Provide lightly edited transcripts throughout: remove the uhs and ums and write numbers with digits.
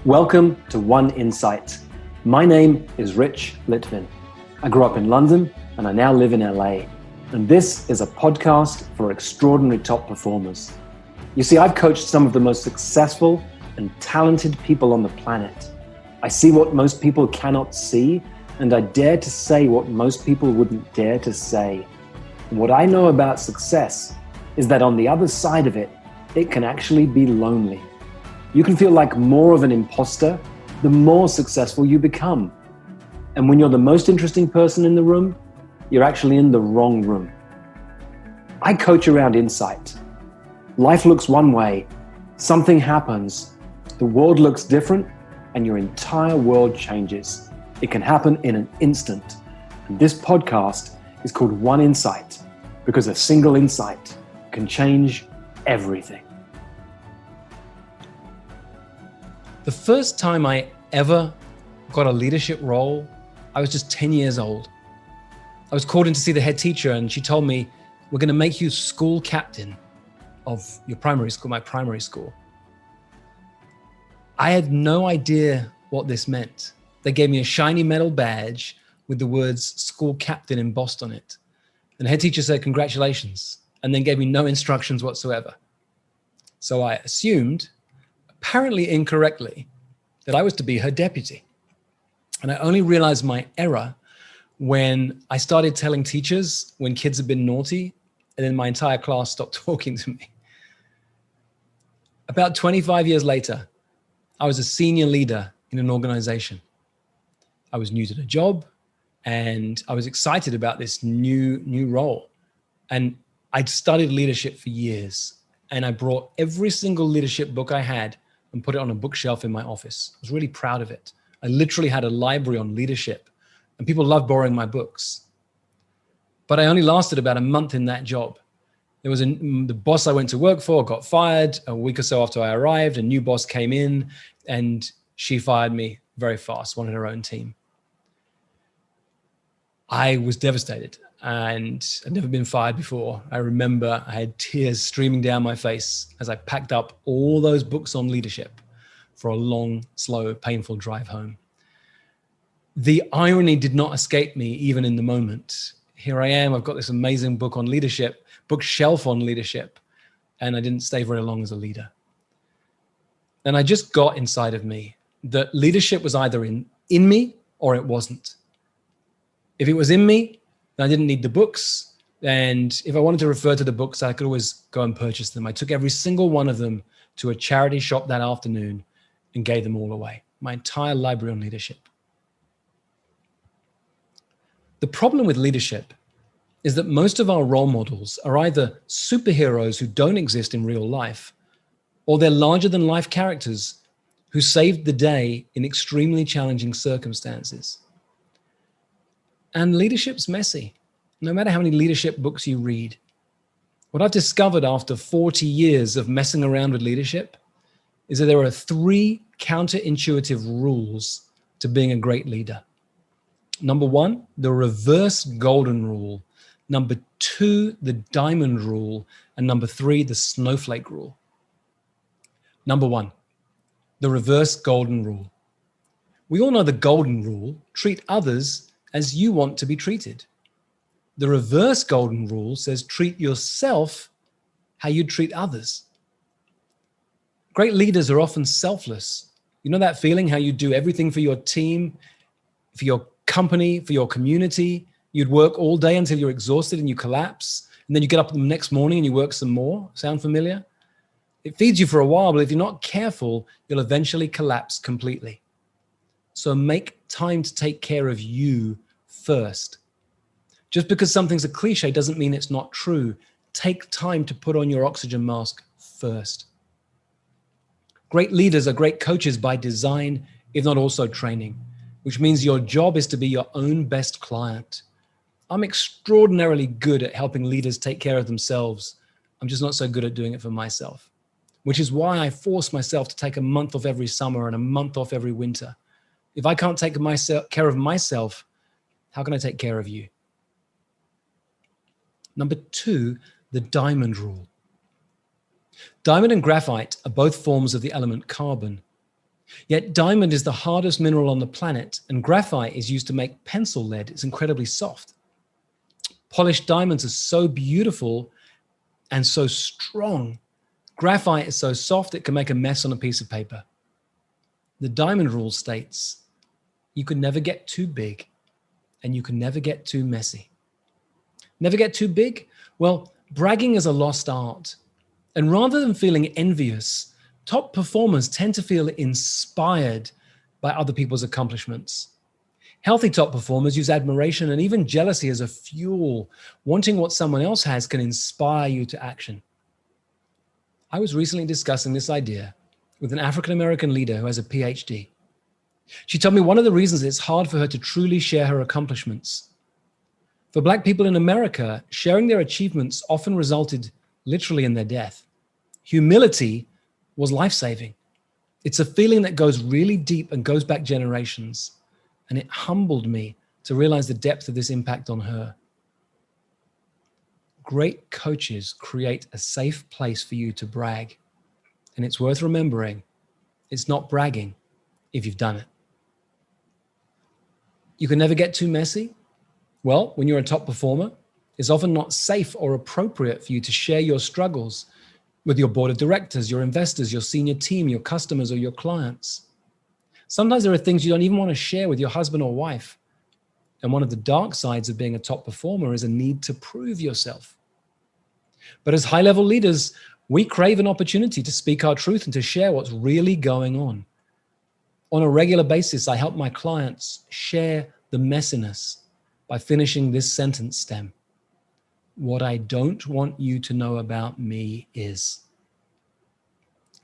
Welcome to One Insight. My name is Rich Litvin. I grew up in London and I now live in LA. And this is a podcast for extraordinary top performers. You see, I've coached some of the most successful and talented people on the planet. I see what most people cannot see, and I dare to say what most people wouldn't dare to say. And what I know about success is that on the other side of it, it can actually be lonely. You can feel like more of an imposter the more successful you become. And when you're the most interesting person in the room, you're actually in the wrong room. I coach around insight. Life looks one way, something happens, the world looks different, and your entire world changes. It can happen in an instant. And this podcast is called One Insight because a single insight can change everything. The first time I ever got a leadership role, I was just 10 years old. I was called in to see the head teacher and she told me, we're going to make you school captain of your primary school, my primary school. I had no idea what this meant. They gave me a shiny metal badge with the words school captain embossed on it. And the head teacher said, congratulations, and then gave me no instructions whatsoever. So I assumed, apparently incorrectly, that I was to be her deputy. And I only realized my error when I started telling teachers when kids had been naughty, and then my entire class stopped talking to me. About 25 years later, I was a senior leader in an organization. I was new to the job and I was excited about this new role. And I'd studied leadership for years and I brought every single leadership book I had and put it on a bookshelf in my office. I was really proud of it. I literally had a library on leadership and people loved borrowing my books. But I only lasted about a month in that job. There was the boss I went to work for got fired a week or so after I arrived. A new boss came in and she fired me very fast, wanted her own team. I was devastated and I'd never been fired before. I remember I had tears streaming down my face as I packed up all those books on leadership for a long, slow, painful drive home. The irony did not escape me even in the moment. Here I am, I've got this amazing book on leadership, bookshelf on leadership, and I didn't stay very long as a leader. And I just got inside of me that leadership was either in me or it wasn't. If it was in me, then I didn't need the books. And if I wanted to refer to the books, I could always go and purchase them. I took every single one of them to a charity shop that afternoon and gave them all away. My entire library on leadership. The problem with leadership is that most of our role models are either superheroes who don't exist in real life, or they're larger than life characters who saved the day in extremely challenging circumstances. And leadership's messy, no matter how many leadership books you read. What I've discovered after 40 years of messing around with leadership is that there are 3 counterintuitive rules to being a great leader. Number 1, the reverse golden rule. Number 2, the diamond rule. And number 3, the snowflake rule. Number 1, the reverse golden rule. We all know the golden rule: treat others as you want to be treated. The reverse golden rule says treat yourself how you treat others. Great leaders are often selfless. You know that feeling how you do everything for your team, for your company, for your community. You'd work all day until you're exhausted and you collapse. And then you get up the next morning and you work some more. Sound familiar? It feeds you for a while, but if you're not careful, you'll eventually collapse completely. So make time to take care of you first. Just because something's a cliche doesn't mean it's not true. Take time to put on your oxygen mask first. Great leaders are great coaches by design, if not also training, which means your job is to be your own best client. I'm extraordinarily good at helping leaders take care of themselves. I'm just not so good at doing it for myself, which is why I force myself to take a month off every summer and a month off every winter. If I can't take care of myself, how can I take care of you? Number 2, the diamond rule. Diamond and graphite are both forms of the element carbon. Yet diamond is the hardest mineral on the planet, and graphite is used to make pencil lead. It's incredibly soft. Polished diamonds are so beautiful and so strong. Graphite is so soft it can make a mess on a piece of paper. The diamond rule states you can never get too big and you can never get too messy. Never get too big? Well, bragging is a lost art. And rather than feeling envious, top performers tend to feel inspired by other people's accomplishments. Healthy top performers use admiration and even jealousy as a fuel. Wanting what someone else has can inspire you to action. I was recently discussing this idea with an African-American leader who has a PhD. She told me one of the reasons it's hard for her to truly share her accomplishments. For Black people in America, sharing their achievements often resulted literally in their death. Humility was life-saving. It's a feeling that goes really deep and goes back generations. And it humbled me to realize the depth of this impact on her. Great coaches create a safe place for you to brag. And it's worth remembering, it's not bragging if you've done it. You can never get too messy. Well, when you're a top performer, it's often not safe or appropriate for you to share your struggles with your board of directors, your investors, your senior team, your customers, or your clients. Sometimes there are things you don't even want to share with your husband or wife. And one of the dark sides of being a top performer is a need to prove yourself. But as high-level leaders, we crave an opportunity to speak our truth and to share what's really going on. On a regular basis, I help my clients share the messiness by finishing this sentence stem. What I don't want you to know about me is.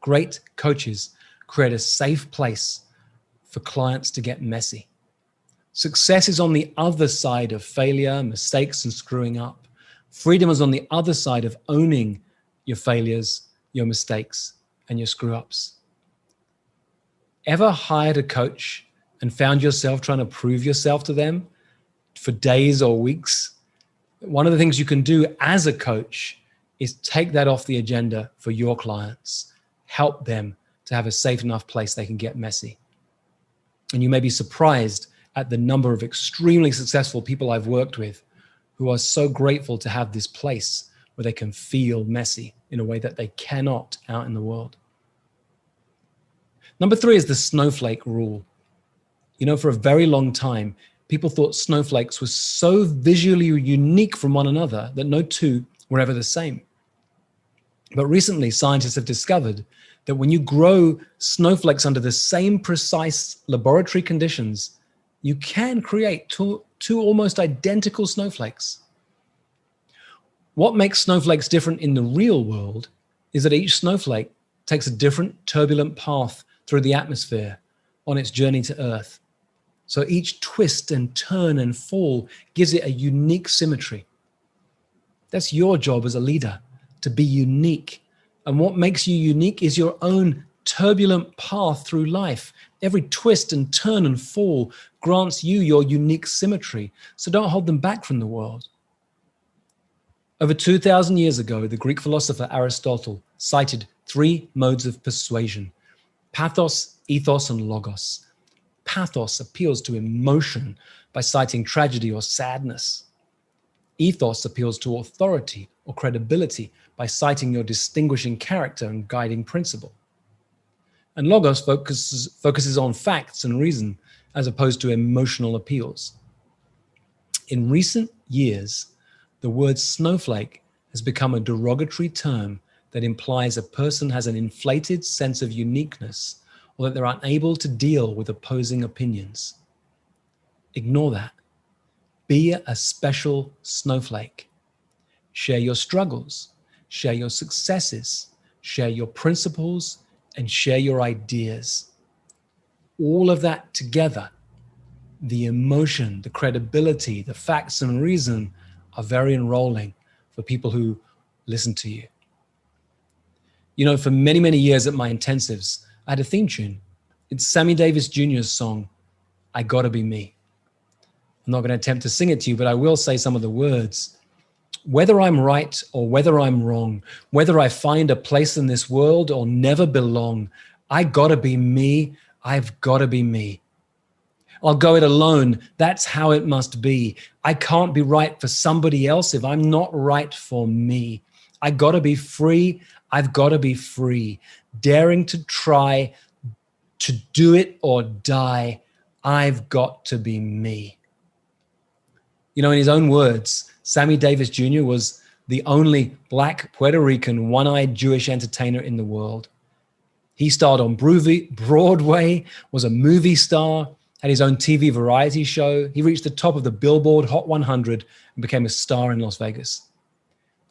Great coaches create a safe place for clients to get messy. Success is on the other side of failure, mistakes, and screwing up. Freedom is on the other side of owning your failures, your mistakes, and your screw-ups. Ever hired a coach and found yourself trying to prove yourself to them for days or weeks? One of the things you can do as a coach is take that off the agenda for your clients. Help them to have a safe enough place they can get messy. And you may be surprised at the number of extremely successful people I've worked with who are so grateful to have this place where they can feel messy in a way that they cannot out in the world. Number 3 is the Snowflake Rule. You know, for a very long time, people thought snowflakes were so visually unique from one another that no two were ever the same. But recently, scientists have discovered that when you grow snowflakes under the same precise laboratory conditions, you can create two almost identical snowflakes. What makes snowflakes different in the real world is that each snowflake takes a different turbulent path through the atmosphere on its journey to Earth. So each twist and turn and fall gives it a unique symmetry. That's your job as a leader, to be unique. And what makes you unique is your own turbulent path through life. Every twist and turn and fall grants you your unique symmetry. So don't hold them back from the world. Over 2,000 years ago, the Greek philosopher Aristotle cited 3 modes of persuasion: pathos, ethos, and logos. Pathos appeals to emotion by citing tragedy or sadness. Ethos appeals to authority or credibility by citing your distinguishing character and guiding principle. And logos focuses on facts and reason as opposed to emotional appeals. In recent years, the word snowflake has become a derogatory term that implies a person has an inflated sense of uniqueness or that they're unable to deal with opposing opinions. Ignore that. Be a special snowflake. Share your struggles, share your successes, share your principles, and share your ideas. All of that together, the emotion, the credibility, the facts and reason are very enrolling for people who listen to you. You know, for many, many years at my intensives, I had a theme tune. It's Sammy Davis Jr.'s song, I Gotta Be Me. I'm not going to attempt to sing it to you, but I will say some of the words. Whether I'm right or whether I'm wrong, whether I find a place in this world or never belong, I gotta be me, I've got to be me. I'll go it alone. That's how it must be. I can't be right for somebody else if I'm not right for me. I got to be free. I've got to be free. Daring to try to do it or die. I've got to be me. You know, in his own words, Sammy Davis Jr. was the only Black Puerto Rican one-eyed Jewish entertainer in the world. He starred on Broadway, was a movie star, had his own TV variety show. He reached the top of the Billboard Hot 100 and became a star in Las Vegas.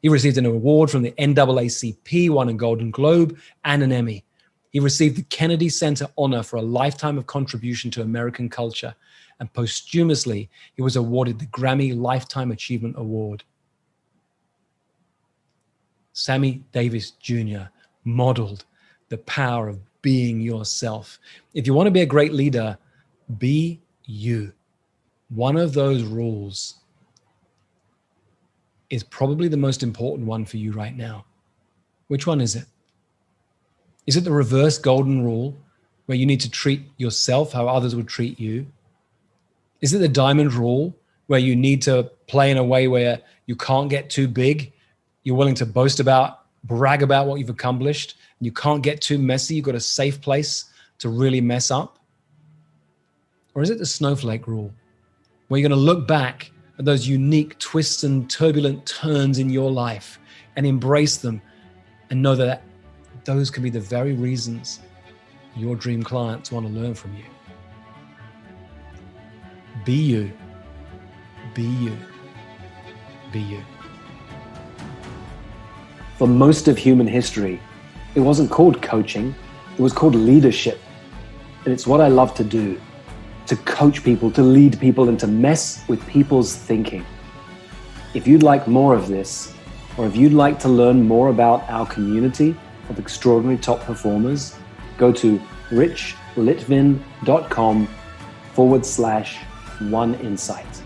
He received an award from the NAACP, won a Golden Globe and an Emmy. He received the Kennedy Center honor for a lifetime of contribution to American culture. And posthumously, he was awarded the Grammy Lifetime Achievement Award. Sammy Davis Jr. modeled the power of being yourself. If you want to be a great leader, be you. One of those rules is probably the most important one for you right now. Which one is it? Is it the reverse golden rule, where you need to treat yourself how others would treat you? Is it the diamond rule, where you need to play in a way where you can't get too big? You're willing to brag about what you've accomplished, and you can't get too messy. You've got a safe place to really mess up. Or is it the Snowflake Rule, where you're going to look back at those unique twists and turbulent turns in your life and embrace them and know that those can be the very reasons your dream clients want to learn from you? Be you. Be you. Be you. For most of human history, it wasn't called coaching, it was called leadership. And it's what I love to do, to coach people, to lead people, and to mess with people's thinking. If you'd like more of this, or if you'd like to learn more about our community of extraordinary top performers, go to richlitvin.com/oneinsight.